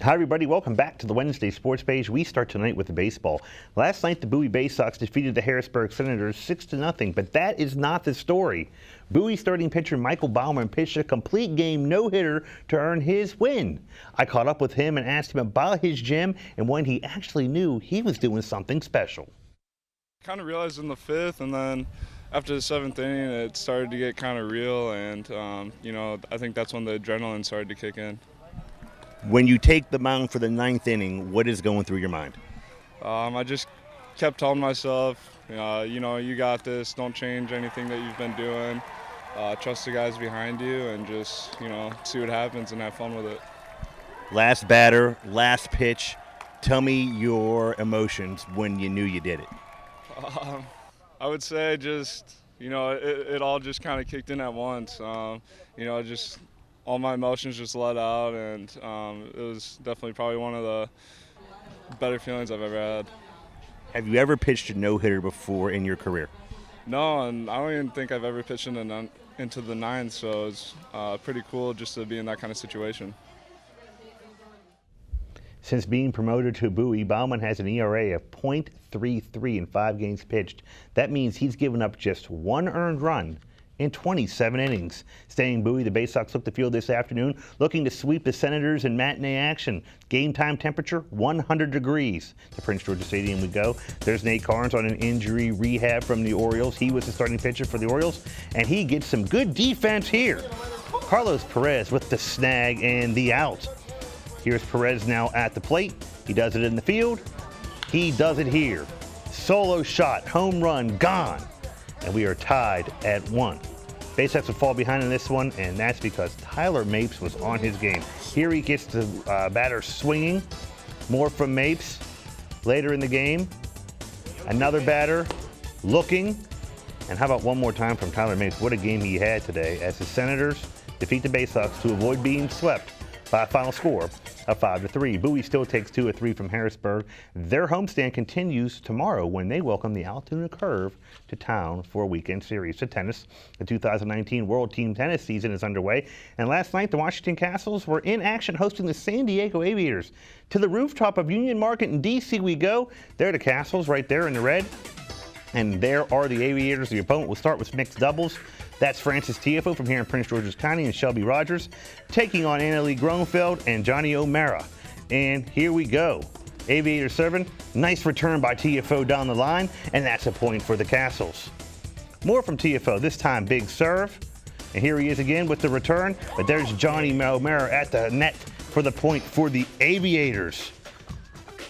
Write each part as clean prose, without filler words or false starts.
Hi everybody, welcome back to the Wednesday Sports Page. We start tonight with the baseball. Last night the Bowie Baysox defeated the Harrisburg Senators 6-0, but that is not the story. Bowie starting pitcher Michael Baumann pitched a complete game no-hitter to earn his win. I caught up with him and asked him about his gym and when he actually knew he was doing something special. Kind of realized in the fifth, and then after the seventh inning it started to get kind of real, and I think that's when the adrenaline started to kick in. When you take the mound for the ninth inning, what is going through your mind? I just kept telling myself, you got this. Don't change anything that you've been doing. Trust the guys behind you, and just see what happens and have fun with it. Last batter, last pitch. Tell me your emotions when you knew you did it. I would say just it all just kind of kicked in at once. Just all my emotions just let out, and it was definitely probably one of the better feelings I've ever had. Have you ever pitched a no-hitter before in your career? No, and I don't even think I've ever pitched into the ninth, so it's pretty cool just to be in that kind of situation. Since being promoted to Bowie, Baumann has an ERA of .33 in 5 games pitched. That means he's given up just 1 earned run in 27 innings. Staying in Bowie, the Baysox look to field this afternoon, looking to sweep the Senators in matinee action. Game time temperature, 100 degrees. To Prince George's Stadium we go. There's Nate Carnes on an injury rehab from the Orioles. He was the starting pitcher for the Orioles, and he gets some good defense here. Carlos Perez with the snag and the out. Here's Perez now at the plate. He does it in the field. He does it here. Solo shot, home run, gone. And we are tied at 1. Baysox will fall behind in this one, and that's because Tyler Mapes was on his game. Here he gets the batter swinging. More from Mapes later in the game. Another batter looking. And how about one more time from Tyler Mapes? What a game he had today as the Senators defeat the Baysox to avoid being swept by a final score of 5-3. Bowie still takes 2 of 3 from Harrisburg. Their homestand continues tomorrow when they welcome the Altoona Curve to town for a weekend series. To tennis, the 2019 World Team Tennis season is underway, and last night the Washington Kastles were in action hosting the San Diego Aviators. To the rooftop of Union Market in D.C. we go. There the Kastles right there in the red. And there are the Aviators. The opponent will start with mixed doubles. That's Francis Tiafoe from here in Prince George's County and Shelby Rogers taking on Annalie Gronfeld and Johnny O'Mara. And here we go. Aviator serving. Nice return by Tiafoe down the line, and that's a point for the Kastles. More from Tiafoe, this time big serve. And here he is again with the return, but there's Johnny O'Mara at the net for the point for the Aviators.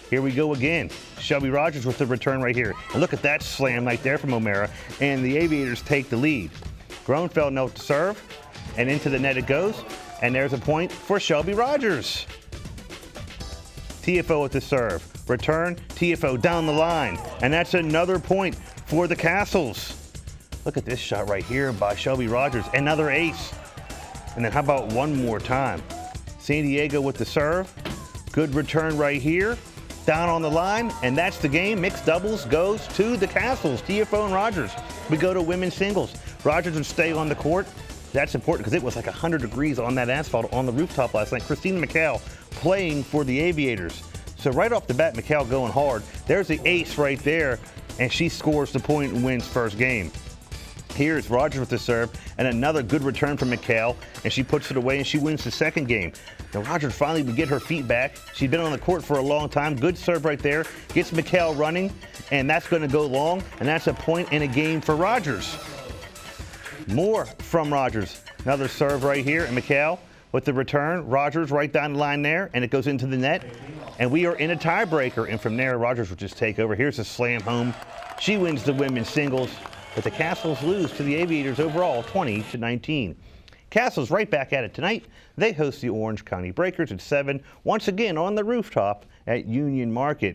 Here we go again. Shelby Rogers with the return right here. And look at that slam right there from O'Mara, and the Aviators take the lead. Gronfeld note to serve, and into the net it goes, and there's a point for Shelby Rogers. Tiafoe with the serve. Return, Tiafoe down the line, and that's another point for the Kastles. Look at this shot right here by Shelby Rogers, another ace. And then how about one more time? San Diego with the serve. Good return right here. Down on the line, and that's the game. Mixed doubles goes to the Kastles, Tiafoe and Rogers. We go to women's singles. Rogers would stay on the court. That's important because it was like 100 degrees on that asphalt on the rooftop last night. Christina McHale playing for the Aviators. So right off the bat, McHale going hard. There's the ace right there, and she scores the point and wins first game. Here's Rogers with the serve, and another good return from McHale, and she puts it away, and she wins the second game. Now Rogers finally would get her feet back. She's been on the court for a long time. Good serve right there. Gets McHale running, and that's going to go long, and that's a point in a game for Rogers. More from Rogers. Another serve right here, and McHale with the return. Rogers right down the line there, and it goes into the net. And we are in a tiebreaker, and from there, Rogers will just take over. Here's a slam home. She wins the women's singles. But the Kastles lose to the Aviators overall 20-19. Kastles right back at it tonight. They host the Orange County Breakers at 7, once again on the rooftop at Union Market.